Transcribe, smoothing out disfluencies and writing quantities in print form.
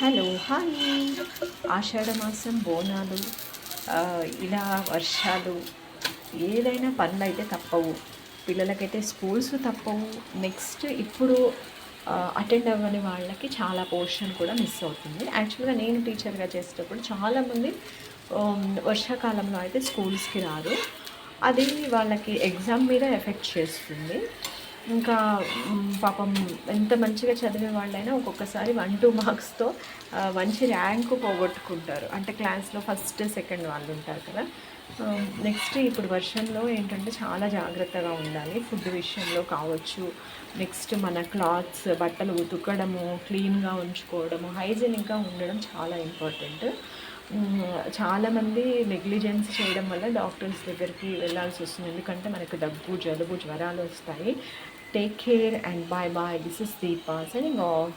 Hello hi. ఆషాఢమాసం Bonalu, ఇలా వర్షాలు, ఏదైనా పనులు అయితే తప్పవు. పిల్లలకైతే స్కూల్స్ తప్పవు. నెక్స్ట్ ఇప్పుడు అటెండ్ అవ్వని వాళ్ళకి చాలా పోర్షన్ కూడా మిస్ అవుతుంది. యాక్చువల్గా నేను టీచర్గా చేసేటప్పుడు చాలామంది వర్షాకాలంలో అయితే స్కూల్స్కి రారు. అది వాళ్ళకి ఎగ్జామ్ మీద ఎఫెక్ట్ చేస్తుంది. ఇంకా పాపం ఎంత మంచిగా చదివే వాళ్ళైనా ఒక్కొక్కసారి 1, 2 మార్క్స్‌తో మంచి ర్యాంకు పోగొట్టుకుంటారు. అంటే క్లాస్‌లో ఫస్ట్, సెకండ్ వాళ్ళు ఉంటారు కదా! నెక్స్ట్ ఇప్పుడు వర్షంలో ఏంటంటే చాలా జాగ్రత్తగా ఉండాలి. ఫుడ్ విషయంలో కావచ్చు, నెక్స్ట్ మన క్లాత్స్, బట్టలు ఉతకడము, క్లీన్‌గా ఉంచుకోవడము, హైజీనిక్‌గా ఉండడం చాలా ఇంపార్టెంట్. చాలామంది నెగ్లిజెన్స్ చేయడం వల్ల డాక్టర్స్ దగ్గరికి వెళ్ళాల్సి వస్తుంది. ఎందుకంటే మనకు దగ్గు, జలుబు, జ్వరాలు వస్తాయి. Take care and bye bye. This is Deepa signing off.